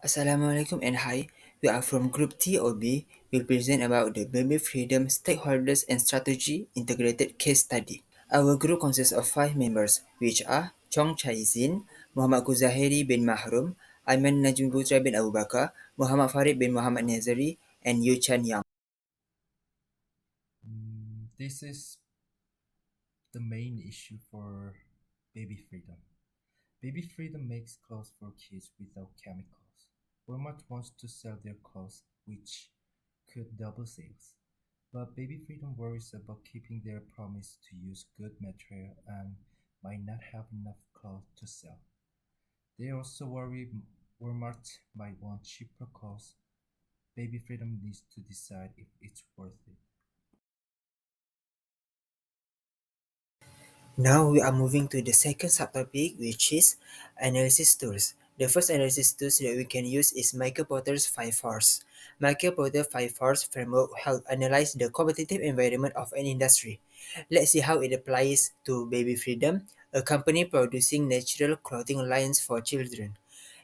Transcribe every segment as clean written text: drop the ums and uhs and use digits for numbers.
Assalamualaikum and hi. We are from Group TOB. We'll present about the Babyfreedom Stakeholders and Strategy Integrated Case Study. Our group consists of 5 members, which are Chong Chaizin, Muhammad Kuzahiri bin Mahrum, Aiman Najmi Putra bin Abu Bakar, Muhammad Farid bin Muhammad Nazari, and Yu Chan Yang. This is the main issue for baby freedom. Baby freedom makes clothes for kids without chemicals. Walmart wants to sell their clothes, which could double sales. But baby freedom worries about keeping their promise to use good material and might not have enough cloth to sell. They also worry Walmart might want cheaper clothes. Baby freedom needs to decide if it's worth it. Now we are moving to the second subtopic, which is analysis tools. The first analysis tools that we can use is Michael Porter's 5 Rs. Michael Porter 5 Rs framework help analyze the competitive environment of an industry. Let's see how it applies to Baby Freedom, a company producing natural clothing lines for children.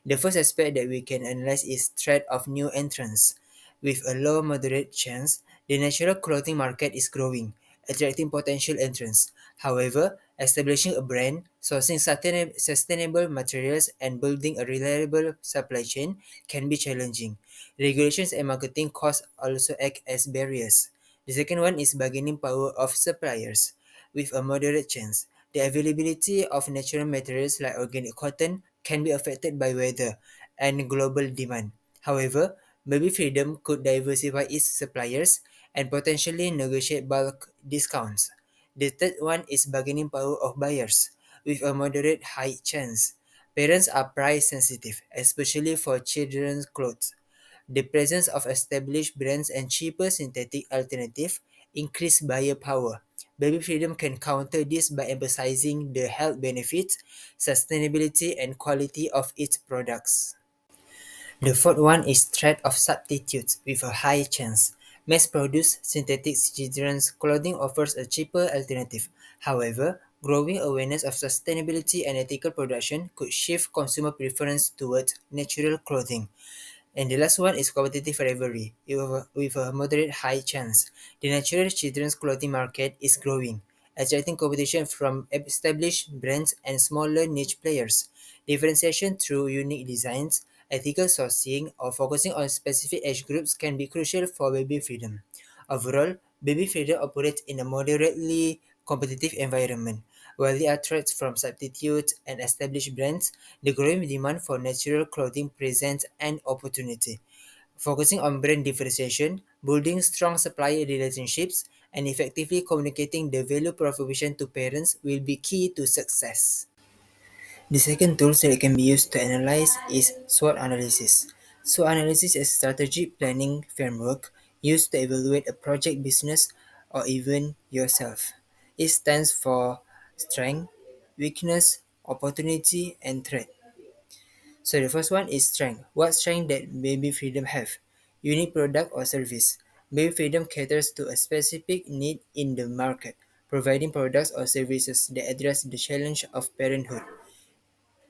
The first aspect that we can analyze is threat of new entrants. With a low moderate chance, the natural clothing market is growing, attracting potential entrants. However, establishing a brand, sourcing sustainable materials, and building a reliable supply chain can be challenging. Regulations and marketing costs also act as barriers. The second one is bargaining power of suppliers. With a moderate chance, the availability of natural materials like organic cotton can be affected by weather and global demand. However, Baby Freedom could diversify its suppliers and potentially negotiate bulk discounts. The third one is bargaining power of buyers. With a moderate high chance, parents are price sensitive, especially for children's clothes. The presence of established brands and cheaper synthetic alternatives increase buyer power. Baby Freedom can counter this by emphasizing the health benefits, sustainability, and quality of its products. The fourth one is threat of substitutes with a high chance. Mass-produced synthetic children's clothing offers a cheaper alternative. However, growing awareness of sustainability and ethical production could shift consumer preference towards natural clothing. And the last one is competitive rivalry, with a moderate high chance. The natural children's clothing market is growing, attracting competition from established brands and smaller niche players. Differentiation through unique designs, ethical sourcing, or focusing on specific age groups can be crucial for baby freedom. Overall, baby freedom operates in a moderately competitive environment. While there are threats from substitutes and established brands, the growing demand for natural clothing presents an opportunity. Focusing on brand differentiation, building strong supplier relationships, and effectively communicating the value proposition to parents will be key to success. The second tool that can be used to analyze is SWOT analysis. SWOT analysis is a strategic planning framework used to evaluate a project business or even yourself. It stands for strength, weakness, opportunity, and threat. So the first one is strength. What strength that Baby Freedom have? Unique product or service. Baby Freedom caters to a specific need in the market, providing products or services that address the challenge of parenthood.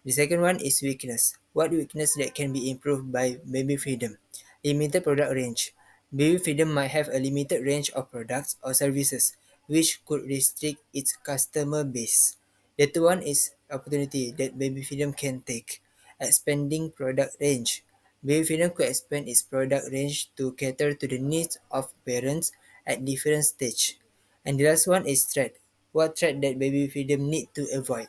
The second one is weakness. What weakness that can be improved by Baby Freedom? Limited product range. Baby Freedom might have a limited range of products or services, which could restrict its customer base. The third one is opportunity that Baby Freedom can take. Expanding product range. Baby Freedom could expand its product range to cater to the needs of parents at different stage. And the last one is threat. What threat that Baby Freedom need to avoid?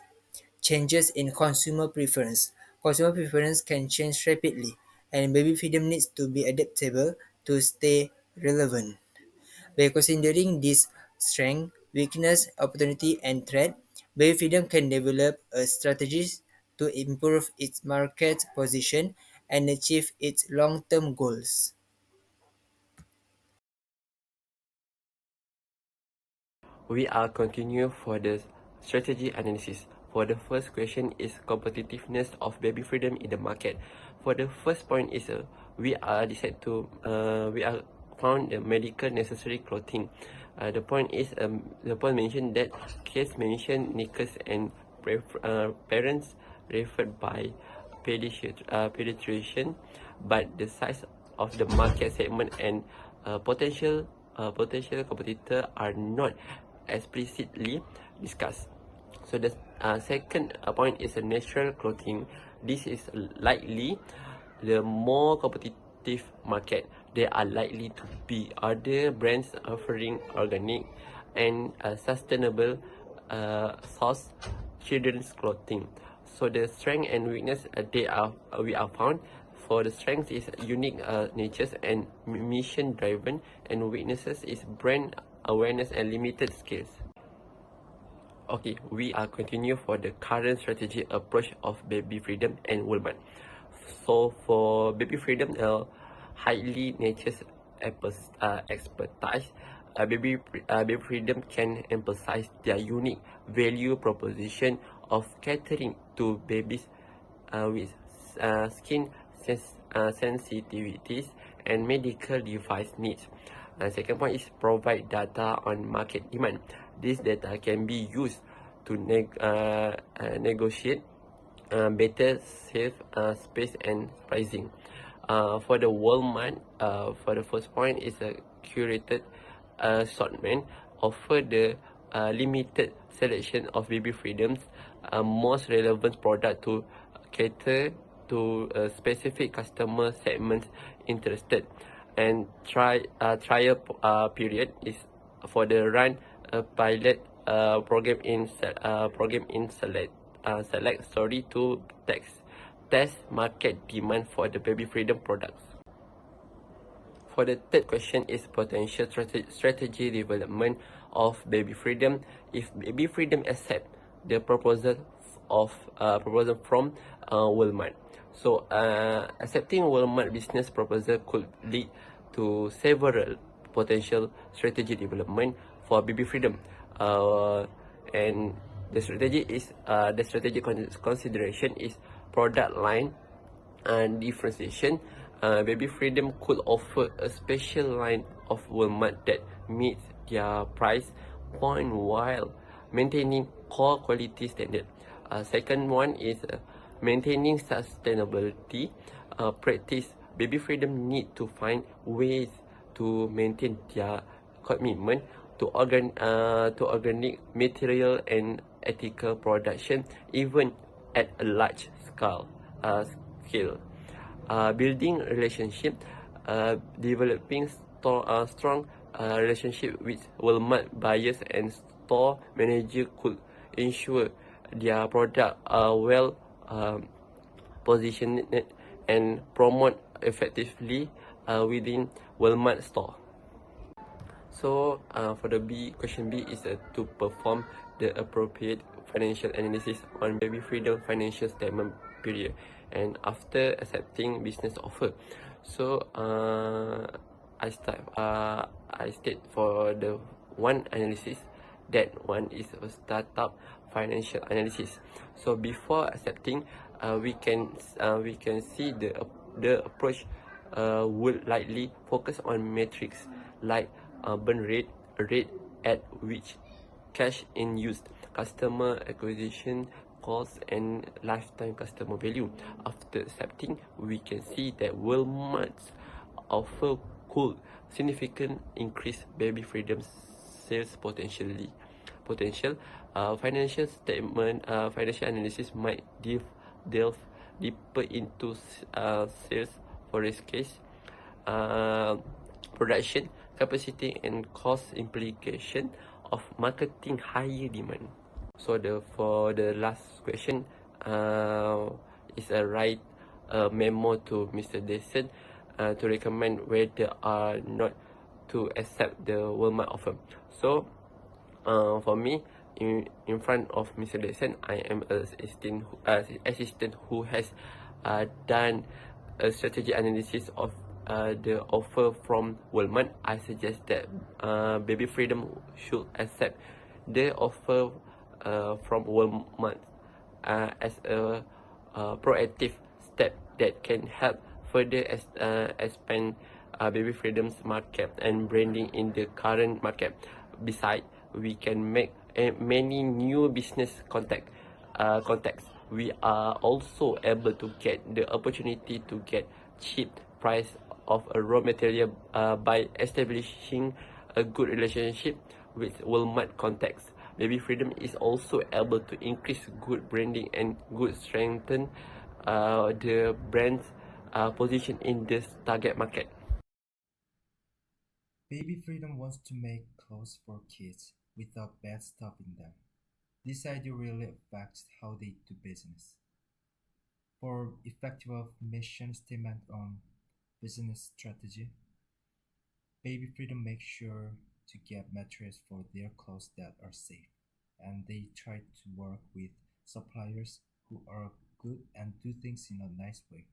Changes in consumer preference. Consumer preference can change rapidly, and baby freedom needs to be adaptable to stay relevant. By considering these strength, weakness, opportunity, and threat, baby freedom can develop a strategy to improve its market position and achieve its long-term goals. We are continue for the strategy analysis. For the first question is competitiveness of baby freedom in the market. For the first point is we are found the medical necessary clothing. The point mentioned that case mentioned knickers and parents referred by pediatrician but the size of the market segment and potential competitor are not explicitly discussed. So the second point is a natural clothing. This is likely the more competitive market. There are likely to be other brands offering organic and sustainable source children's clothing. So the strength and weakness we are found. For the strength is unique natures and mission driven, and weaknesses is brand awareness and limited skills. Okay, we are continue for the current strategy approach of Babyfreedom and Woolman. So for Babyfreedom, highly nature's expertise, Babyfreedom can emphasize their unique value proposition of catering to babies with skin sensitivities and medical device needs. Second point is provide data on market demand. This data can be used to negotiate better sales space and pricing. For the Walmart, for the first point is a curated assortment, offer the limited selection of Babyfreedom's most relevant product to cater to a specific customer segments interested, and trial period is for the run a pilot program in select story to test market demand for the Babyfreedom products. For the third question is potential strategy development of Babyfreedom. If Babyfreedom accept the proposal from Walmart. So accepting Walmart business proposal could lead to several potential strategy development for Babyfreedom. And the strategic consideration is product line and differentiation. Babyfreedom could offer a special line of Walmart that meets their price point while maintaining core quality standard. Second one is maintaining sustainability practice. Babyfreedom need to find ways to maintain their commitment to organic material and ethical production even at a large scale. Building relationship, developing strong relationship with Walmart buyers and store manager could ensure their product are well positioned and promote effectively within Walmart store. So for the question B is to perform the appropriate financial analysis on Babyfreedom financial statement period and after accepting business offer. So I state for the one analysis, that one is a startup financial analysis. So before accepting, we can see the approach would likely focus on metrics like burn rate at which cash in use, customer acquisition cost, and lifetime customer value. After accepting, we can see that Walmart's offer could significantly increase Babyfreedom's sales potential. Financial analysis might delve deeper into sales forecast, production capacity, and cost implication of marketing higher demand. So for the last question, is a write memo to Mr. Dessen to recommend whether or not to accept the Walmart offer. So for me, in front of Mr. Dessen, I am an assistant who has done a strategy analysis of the offer from Walmart. I suggest that Babyfreedom should accept the offer from Walmart as a proactive step that can help further expand Babyfreedom's market and branding in the current market. Besides, we can make many new business contacts. We are also able to get the opportunity to get cheap price of a raw material by establishing a good relationship with Walmart contacts. Babyfreedom is also able to increase good branding and good strengthen the brand's position in this target market. Babyfreedom wants to make clothes for kids without bad stuff in them. This idea really affects how they do business. For effective mission statement on business strategy, Babyfreedom makes sure to get materials for their clothes that are safe, and they try to work with suppliers who are good and do things in a nice way.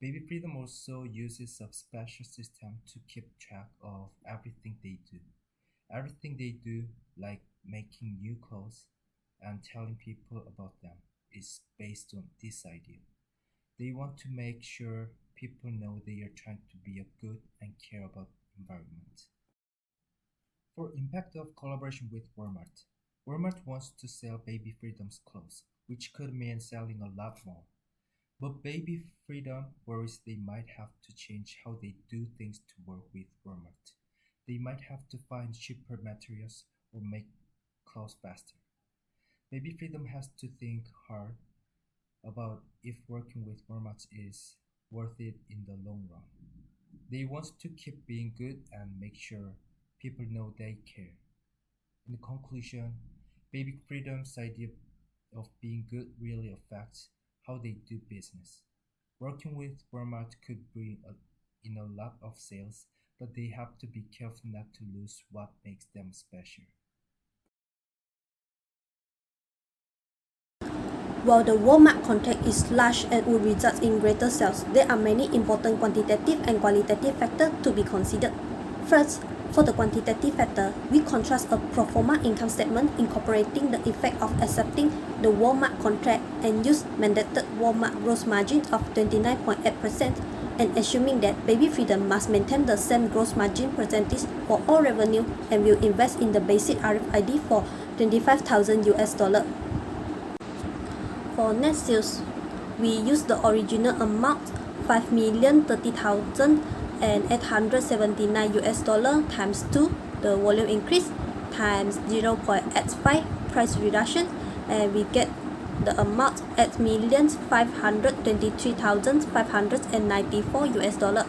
Babyfreedom also uses a special system to keep track of everything they do. Everything they do, like making new clothes and telling people about them, is based on this idea. They want to make sure people know they are trying to be a good and care about environment. For impact of collaboration with Walmart, Walmart wants to sell Baby Freedom's clothes, which could mean selling a lot more. But Baby Freedom worries they might have to change how they do things to work with Walmart. They might have to find cheaper materials or make clothes faster. Baby Freedom has to think hard about if working with Walmart is worth it in the long run. They want to keep being good and make sure people know they care. In conclusion, Baby Freedom's idea of being good really affects how they do business. Working with Walmart could bring in a lot of sales, but they have to be careful not to lose what makes them special. While the Walmart contract is large and would result in greater sales, there are many important quantitative and qualitative factors to be considered. First, for the quantitative factor, we contrast a pro forma income statement incorporating the effect of accepting the Walmart contract and use mandated Walmart gross margin of 29.8% and assuming that Babyfreedom must maintain the same gross margin percentage for all revenue and will invest in the basic RFID for $25,000. For net sales, we use the original amount $5,030,879 times 2, the volume increase, times 0.85 price reduction, and we get the amount $8,523,594.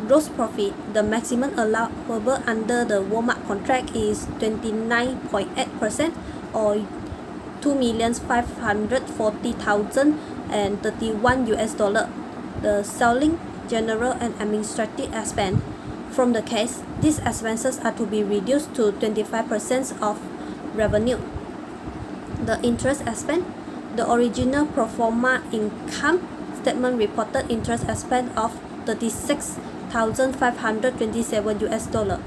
Gross profit, the maximum allowable under the Walmart contract is 29.8% or $2,540,031. The selling, general and administrative expense. From the case, these expenses are to be reduced to 25% of revenue. The interest expense. The original pro forma income statement reported interest expense of $36,527.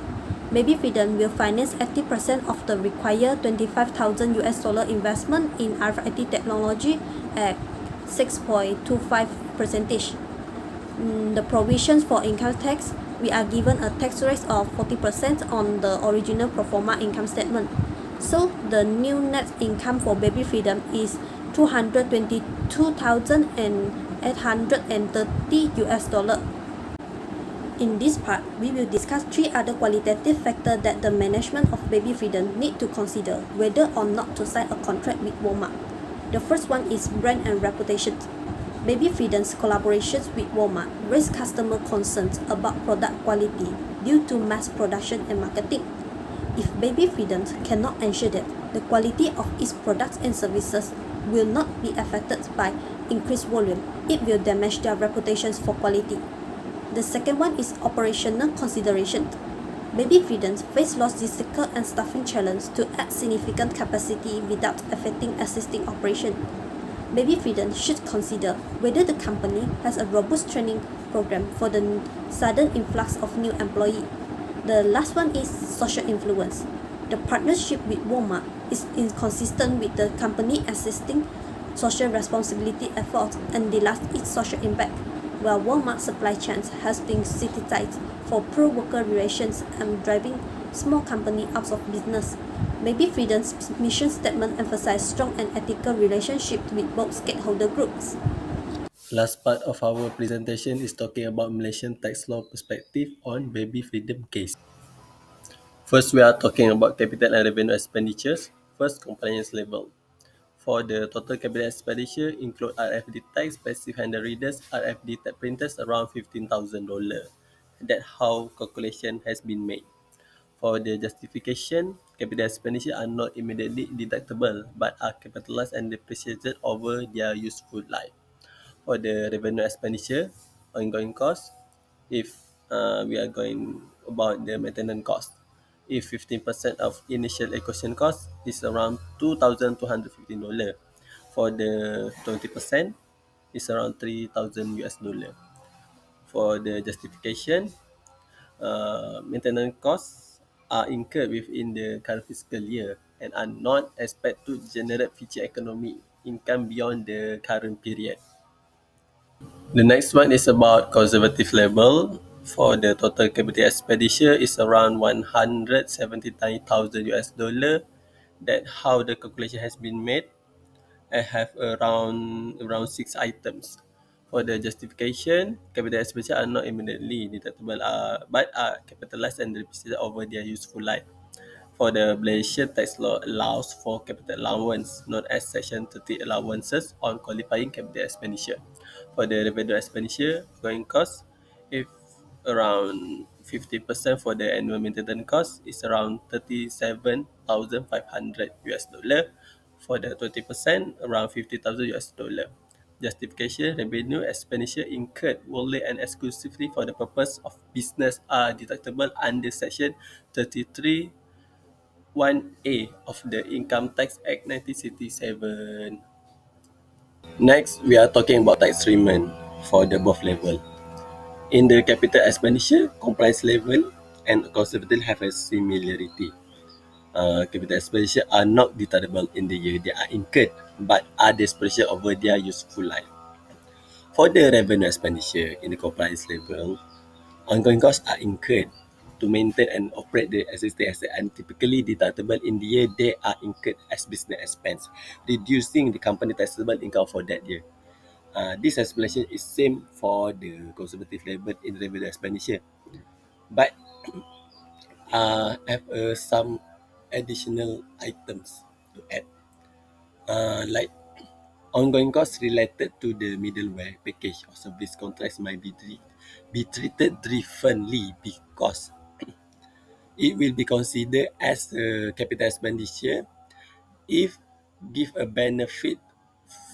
Babyfreedom will finance 80% of the required $25,000 investment in RFID technology at 6.25%. The provisions for income tax, we are given a tax rate of 40% on the original pro forma income statement. So the new net income for Babyfreedom is $222,830. In this part, we will discuss 3 other qualitative factors that the management of Babyfreedom need to consider whether or not to sign a contract with Walmart. The first one is brand and reputation. Babyfreedom's collaborations with Walmart raise customer concerns about product quality due to mass production and marketing. If Babyfreedom cannot ensure that the quality of its products and services will not be affected by increased volume, it will damage their reputations for quality. The second one is operational consideration. Babyfreedom face logistical and staffing challenge to add significant capacity without affecting existing operation. Babyfreedom should consider whether the company has a robust training program for the sudden influx of new employees. The last one is social influence. The partnership with Walmart is inconsistent with the company's existing social responsibility efforts and delays its social impact, while Walmart's supply chain has been criticized for poor worker relations and driving small companies out of business. Babyfreedom's mission statement emphasizes strong and ethical relationships with both stakeholder groups. Last part of our presentation is talking about Malaysian tax law perspective on baby freedom case. First, we are talking about capital and revenue expenditures. First, compliance level. For the total capital expenditure, include RFD tax, passive handle readers, RFD tax printers around $15,000. That's how calculation has been made. For the justification, capital expenditure are not immediately deductible but are capitalized and depreciated over their useful life. For the revenue expenditure, ongoing cost, if we are going about the maintenance cost, if 15% of initial acquisition cost is around $2,215. For the 20%, is around 3,000 US dollar. For the justification, maintenance costs are incurred within the current fiscal year and are not expected to generate future economic income beyond the current period. The next one is about conservative level. For the total capital expenditure is around 179,000 US dollar. That how the calculation has been made. I have around six items. For the justification, capital expenditure are not immediately deductible, but are capitalized and depreciated over their useful life. For the Malaysian tax law allows for capital allowance, known as Section 30 allowances on qualifying capital expenditure. For the revenue expenditure, going cost, if around 50% for the annual maintenance cost is around 37,500 US dollar. For the 20%, around 50,000 US dollar. Justification, revenue expenditure incurred wholly and exclusively for the purpose of business are deductible under Section 33 1A of the Income Tax Act 1967. Next, we are talking about tax treatment for the both level. In the capital expenditure, compliance level and conservative have a similarity. Capital expenditure are not deductible in the year they are incurred, but are dispersed over their useful life. For the revenue expenditure in the compliance level, ongoing costs are incurred to maintain and operate the existing asset and typically deductible in the year they are incurred as business expense, reducing the company taxable income for that year. This explanation is same for the conservative level in revenue expenditure, but have some additional items to add, like ongoing costs related to the middleware package or service contracts might be treated differently because it will be considered as a capital expenditure if give a benefit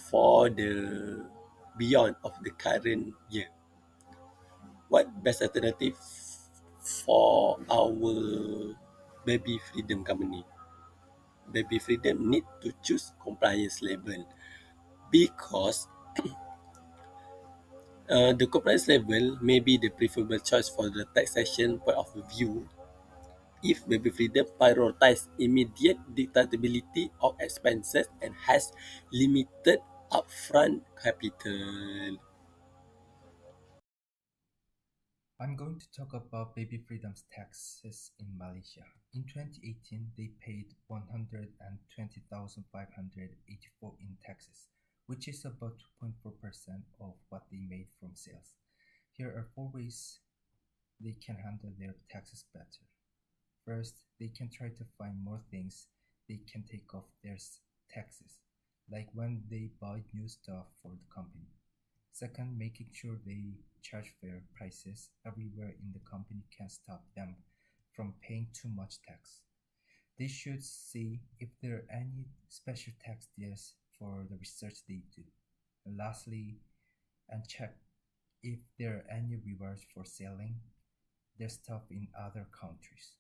for the beyond of the current year. What best alternative for our Baby Freedom company? Baby Freedom need to choose compliance level because the compliance level may be the preferable choice for the taxation point of view if Baby Freedom prioritize immediate deductibility of expenses and has limited upfront capital. I'm going to talk about Baby Freedom's taxes in Malaysia. In 2018, they paid 120,584 in taxes, which is about 2.4% of what they made from sales. Here are four ways they can handle their taxes better. First, they can try to find more things they can take off their taxes, like when they buy new stuff for the company. Second, making sure they charge fair prices everywhere in the company can stop them from paying too much tax. They should see if there are any special tax deals for the research they do. And lastly, and check if there are any rewards for selling their stuff in other countries.